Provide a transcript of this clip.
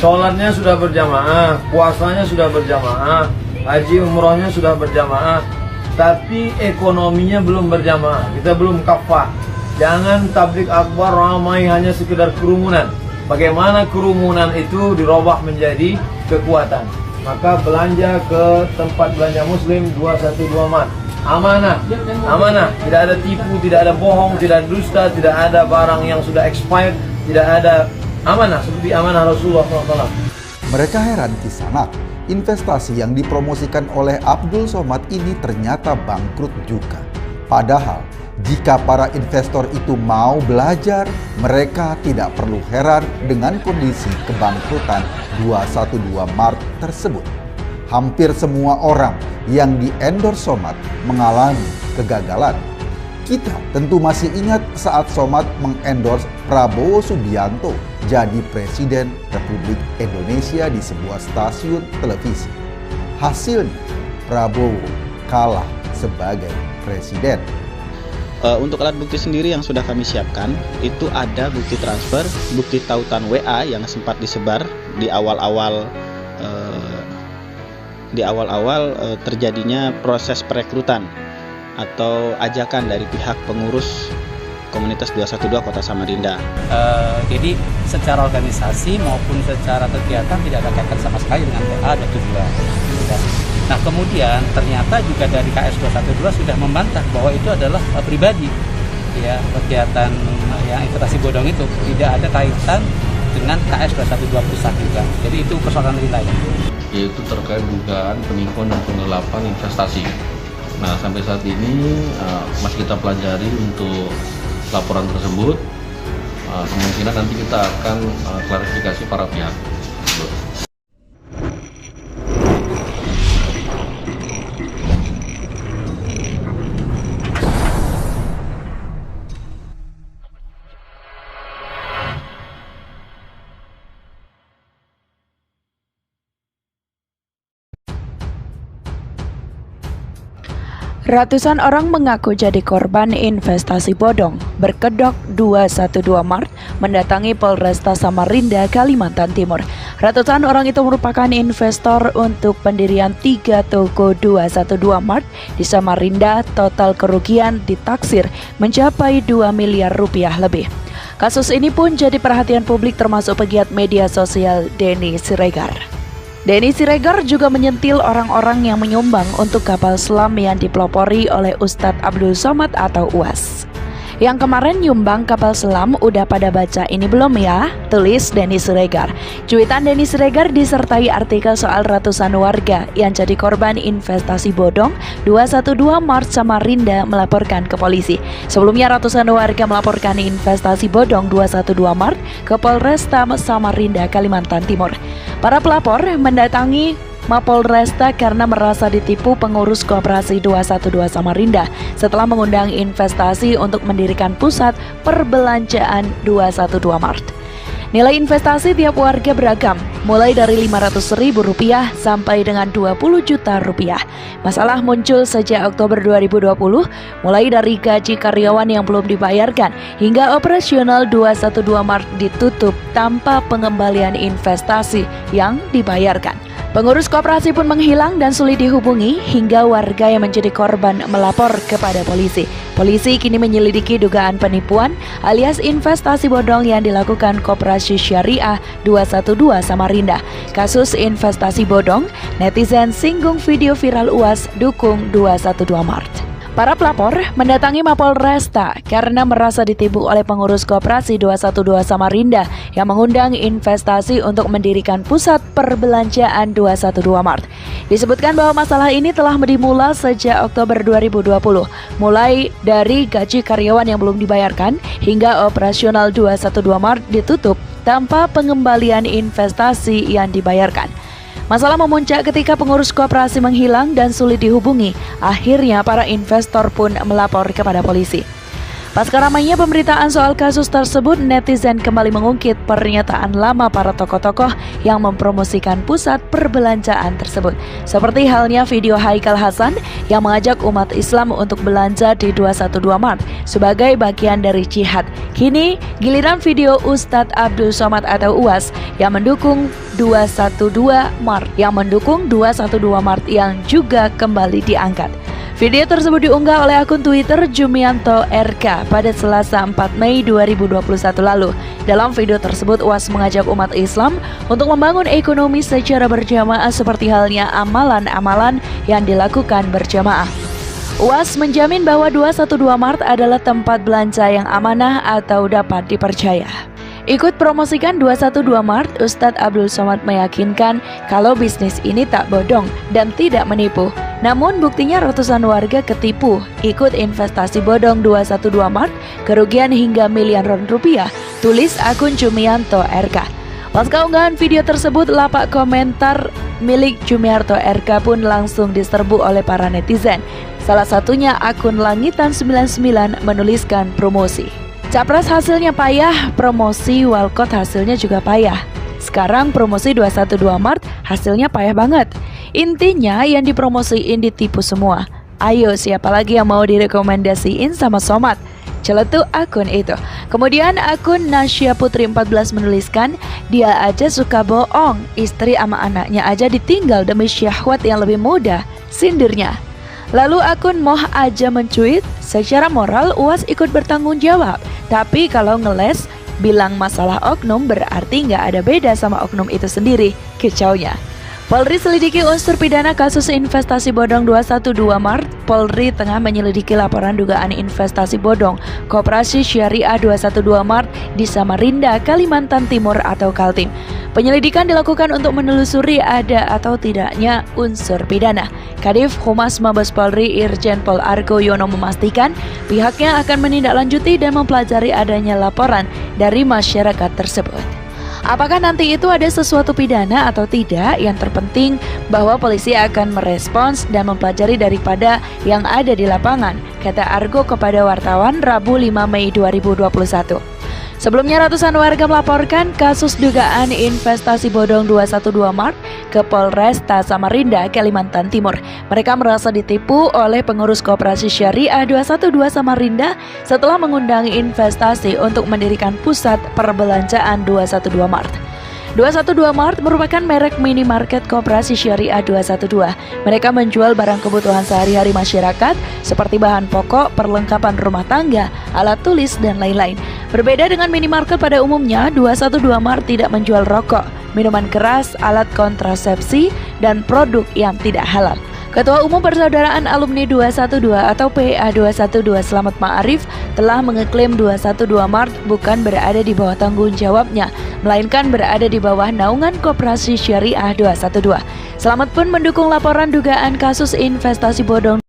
sholatnya sudah berjamaah, puasanya sudah berjamaah, haji umrohnya sudah berjamaah, tapi ekonominya belum berjamaah, kita belum kafah. Jangan tablik akbar ramai hanya sekedar kerumunan. Bagaimana kerumunan itu dirubah menjadi kekuatan? Maka belanja ke tempat belanja muslim 212 Mart. Amanah, amanah, tidak ada tipu, tidak ada bohong, tidak ada dusta, tidak ada barang yang sudah expired, tidak ada amanah seperti amanah Rasulullah SAW. Mereka heran di sana, investasi yang dipromosikan oleh Abdul Somad ini ternyata bangkrut juga. Padahal, jika para investor itu mau belajar, mereka tidak perlu heran dengan kondisi kebangkrutan 212 Mart tersebut. Hampir semua orang yang di-endorse Somad mengalami kegagalan. Kita tentu masih ingat saat Somad mengendorse Prabowo Subianto jadi Presiden Republik Indonesia di sebuah stasiun televisi. Hasilnya, Prabowo kalah sebagai presiden. Untuk alat bukti sendiri yang sudah kami siapkan, itu ada bukti transfer, bukti tautan WA yang sempat disebar di awal-awal terjadinya proses perekrutan atau ajakan dari pihak pengurus komunitas 212 Kota Samarinda. Jadi secara organisasi maupun secara kegiatan tidak ada kaitan sama sekali dengan PA 22. Nah kemudian ternyata juga dari KS 212 sudah membantah bahwa itu adalah pribadi, ya, kegiatan yang investasi bodong itu tidak ada kaitan dengan KS 212 pusat juga. Jadi itu persoalan lain, yaitu terkait dugaan penipuan dan penggelapan investasi. Nah sampai saat ini masih kita pelajari untuk laporan tersebut. Kemungkinan nanti kita akan klarifikasi para pihak. Ratusan orang mengaku jadi korban investasi bodong. Berkedok 212 Mart mendatangi Polresta Samarinda, Kalimantan Timur. Ratusan orang itu merupakan investor untuk pendirian 3 toko 212 Mart di Samarinda. Total kerugian ditaksir mencapai 2 miliar rupiah lebih. Kasus ini pun jadi perhatian publik termasuk pegiat media sosial Denny Siregar. Denny Siregar juga menyentil orang-orang yang menyumbang untuk kapal selam yang dipelopori oleh Ustadz Abdul Somad atau UAS. Yang kemarin nyumbang kapal selam udah pada baca ini belum ya? Tulis Denny Siregar. Cuitan Denny Siregar disertai artikel soal ratusan warga yang jadi korban investasi bodong 212 Mart Samarinda melaporkan ke polisi. Sebelumnya ratusan warga melaporkan investasi bodong 212 Mart ke Polresta Samarinda, Kalimantan Timur. Para pelapor mendatangi Mapolresta karena merasa ditipu pengurus Koperasi 212 Samarinda setelah mengundang investasi untuk mendirikan pusat perbelanjaan 212 Mart. Nilai investasi tiap warga beragam, mulai dari Rp500.000 sampai dengan Rp20 juta. Masalah muncul sejak Oktober 2020, mulai dari gaji karyawan yang belum dibayarkan hingga operasional 212 Mart ditutup tanpa pengembalian investasi yang dibayarkan. Pengurus koperasi pun menghilang dan sulit dihubungi hingga warga yang menjadi korban melapor kepada polisi. Polisi kini menyelidiki dugaan penipuan alias investasi bodong yang dilakukan Koperasi Syariah 212 Samarinda. Kasus investasi bodong, netizen singgung video viral UAS dukung 212 Mart. Para pelapor mendatangi Mapolresta karena merasa ditipu oleh pengurus Koperasi 212 Samarinda yang mengundang investasi untuk mendirikan pusat perbelanjaan 212 Mart. Disebutkan bahwa masalah ini telah dimulai sejak Oktober 2020, mulai dari gaji karyawan yang belum dibayarkan hingga operasional 212 Mart ditutup tanpa pengembalian investasi yang dibayarkan. Masalah memuncak ketika pengurus koperasi menghilang dan sulit dihubungi. Akhirnya para investor pun melapor kepada polisi. Pasca ramainya pemberitaan soal kasus tersebut, netizen kembali mengungkit pernyataan lama para tokoh-tokoh yang mempromosikan pusat perbelanjaan tersebut. Seperti halnya video Haikal Hasan yang mengajak umat Islam untuk belanja di 212 Mart sebagai bagian dari jihad. Kini, giliran video Ustadz Abdul Somad atau UAS yang mendukung 212 Mart yang juga kembali diangkat. Video tersebut diunggah oleh akun Twitter Jumianto RK pada Selasa 4 Mei 2021 lalu. Dalam video tersebut, UAS mengajak umat Islam untuk membangun ekonomi secara berjamaah seperti halnya amalan-amalan yang dilakukan berjamaah. UAS menjamin bahwa 212 Mart adalah tempat belanja yang amanah atau dapat dipercaya. Ikut promosikan 212 Mart, Ustadz Abdul Somad meyakinkan kalau bisnis ini tak bodong dan tidak menipu. Namun buktinya ratusan warga ketipu, ikut investasi bodong 212 Mart, kerugian hingga miliaran rupiah, tulis akun Jumianto RK. Pasca unggahan video tersebut, lapak komentar milik Jumianto RK pun langsung diserbu oleh para netizen. Salah satunya akun Langitan99 menuliskan promosi. Capres hasilnya payah, promosi Walkot hasilnya juga payah. Sekarang promosi 212 Mart hasilnya payah banget. Intinya yang dipromosiin ditipu semua. Ayo siapa lagi yang mau direkomendasiin sama Somad? Celetuk akun itu. Kemudian akun Nasya Putri 14 menuliskan, dia aja suka bohong, istri sama anaknya aja ditinggal demi syahwat yang lebih muda, sindirnya. Lalu akun Moh aja mencuit, secara moral UAS ikut bertanggung jawab. Tapi kalau ngeles, bilang masalah oknum berarti nggak ada beda sama oknum itu sendiri, kicaunya. Polri selidiki unsur pidana kasus investasi bodong 212 Mart. Polri tengah menyelidiki laporan dugaan investasi bodong Koperasi Syariah 212 Mart di Samarinda, Kalimantan Timur atau Kaltim. Penyelidikan dilakukan untuk menelusuri ada atau tidaknya unsur pidana. Kadif Humas Mabes Polri Irjen Pol Argo Yono memastikan pihaknya akan menindaklanjuti dan mempelajari adanya laporan dari masyarakat tersebut. Apakah nanti itu ada sesuatu pidana atau tidak? Yang terpenting bahwa polisi akan merespons dan mempelajari daripada yang ada di lapangan, kata Argo kepada wartawan Rabu 5 Mei 2021. Sebelumnya ratusan warga melaporkan kasus dugaan investasi bodong 212 Mart ke Polresta Samarinda, Kalimantan Timur. Mereka merasa ditipu oleh pengurus Koperasi Syariah 212 Samarinda setelah mengundang investasi untuk mendirikan pusat perbelanjaan 212 Mart. 212 Mart merupakan merek minimarket Koperasi Syariah 212. Mereka menjual barang kebutuhan sehari-hari masyarakat seperti bahan pokok, perlengkapan rumah tangga, alat tulis, dan lain-lain. Berbeda dengan minimarket pada umumnya, 212 Mart tidak menjual rokok, minuman keras, alat kontrasepsi, dan produk yang tidak halal. Ketua Umum Persaudaraan Alumni 212 atau PA 212 Slamet Ma'arif telah mengeklaim 212 Mart bukan berada di bawah tanggung jawabnya, melainkan berada di bawah naungan Koperasi Syariah 212. Slamet pun mendukung laporan dugaan kasus investasi bodong